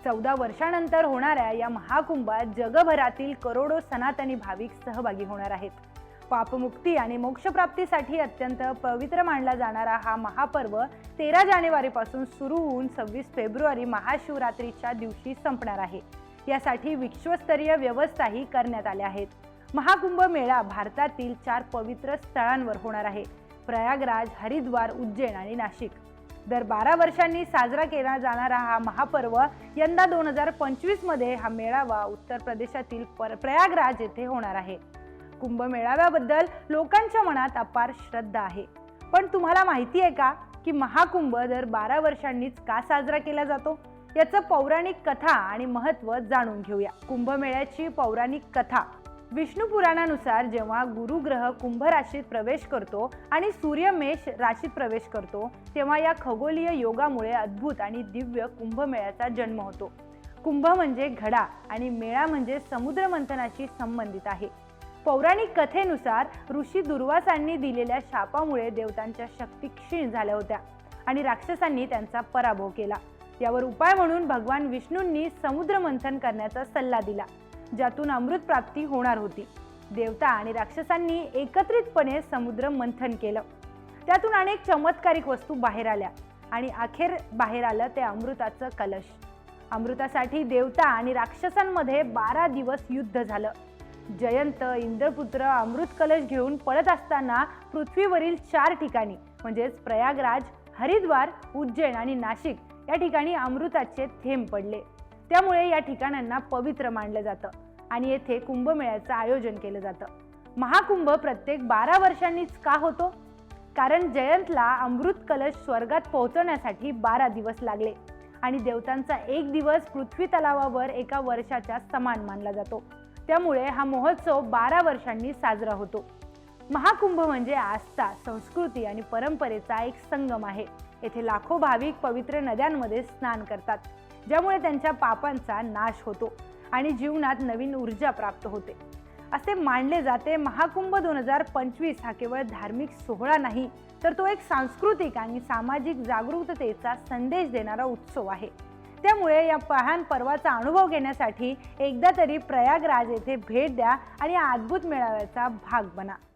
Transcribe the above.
14 वर्षानंतर होणाऱ्या या महाकुंभात जगभरातील करोडो सनातनी भाविक सहभागी होणार आहेत। पापमुक्ती आणि मोक्षप्राप्तीसाठी अत्यंत पवित्र मानला जाणारा हा महापर्व 13 जानेवारीपासून सुरू होऊन 26 फेब्रुवारी महाशिवरात्रीच्या दिवशी संपणार आहे। यासाठी विश्वस्तरीय व्यवस्थाही करण्यात आल्या आहेत। महाकुंभ मेळा भारतातील 4 पवित्र स्थळांवर होणार आहे: प्रयागराज, हरिद्वार, उज्जैन आणि नाशिक। दर 12 वर्षांनी साजरा केला जाणारा हा महापर्व यंदा 2025 मध्ये हा मेळावा उत्तर प्रदेशातील प्रयागराज येथे होणार आहे। कुंभ मेळाव्याबद्दल लोकांच्या मनात अपार श्रद्धा आहे। पण तुम्हाला माहिती आहे का की महाकुंभ दर 12 वर्षांनीच का साजरा केला जातो? याचं पौराणिक कथा आणि महत्त्व जाणून घेऊया। कुंभमेळ्याची पौराणिक कथा: विष्णू पुराणानुसार जेव्हा गुरु ग्रह कुंभ राशीत प्रवेश करतो आणि सूर्य मेष राशीत प्रवेश करतो, तेव्हा या खगोलीय योगामुळे अद्भुत आणि दिव्य कुंभमेळ्याचा जन्म होतो। कुंभ म्हणजे घडा आणि मेळा म्हणजे समुद्र मंथनाशी संबंधित आहे। पौराणिक कथेनुसार ऋषी दुर्वासांनी दिलेल्या शापामुळे देवतांच्या शक्ती क्षीण झाल्या होत्या आणि राक्षसांनी त्यांचा पराभव केला। यावर उपाय म्हणून भगवान विष्णूंनी समुद्र मंथन करण्याचा सल्ला दिला, ज्यातून अमृत प्राप्ती होणार होती। देवता आणि राक्षसांनी एकत्रितपणे समुद्र मंथन केलं। त्यातून अनेक चमत्कारिक वस्तू बाहेर आल्या आणि अखेर बाहेर आलं ते अमृताचं कलश। अमृतासाठी देवता आणि राक्षसांमध्ये 12 दिवस युद्ध झालं। जयंत इंद्रपुत्र अमृत कलश घेऊन पळत असताना पृथ्वीवरील 4 ठिकाणी म्हणजेच प्रयागराज, हरिद्वार, उज्जैन आणि नाशिक या ठिकाणी अमृताचे थेंब पडले। त्यामुळे या ठिकाणांना पवित्र मानलं जातं आणि येथे कुंभमेळ्याचं आयोजन केलं जातं। महाकुंभ प्रत्येक 12 वर्षांनीच का होतो? कारण जयंतला अमृत कलश स्वर्गात पोहोचवण्यासाठी 12 दिवस लागले आणि देवतांचा 1 दिवस पृथ्वी तलावावर एका वर्षाच्या समान मानला जातो। त्यामुळे हा महोत्सव 12 वर्षांनी साजरा होतो। महाकुंभ म्हणजे आस्था, संस्कृती आणि परंपरेचा एक संगम आहे। येथे लाखो भाविक पवित्र नद्यांमध्ये स्नान करतात, ज्यामुळे त्यांच्या पापांचा नाश होतो आणि जीवनात नवीन ऊर्जा प्राप्त होते। असे मानले जाते महाकुंभ 2025 हा केवळ धार्मिक सोहळा नाही, तर तो एक सांस्कृतिक आणि सामाजिक जागरूकतेचा संदेश देणारा उत्सव आहे। त्यामुळे या महान पर्वाचा अनुभव घेण्यासाठी एकदा तरी प्रयागराज येथे भेट द्या आणि या अद्भुत मेळाव्याचा भाग बना।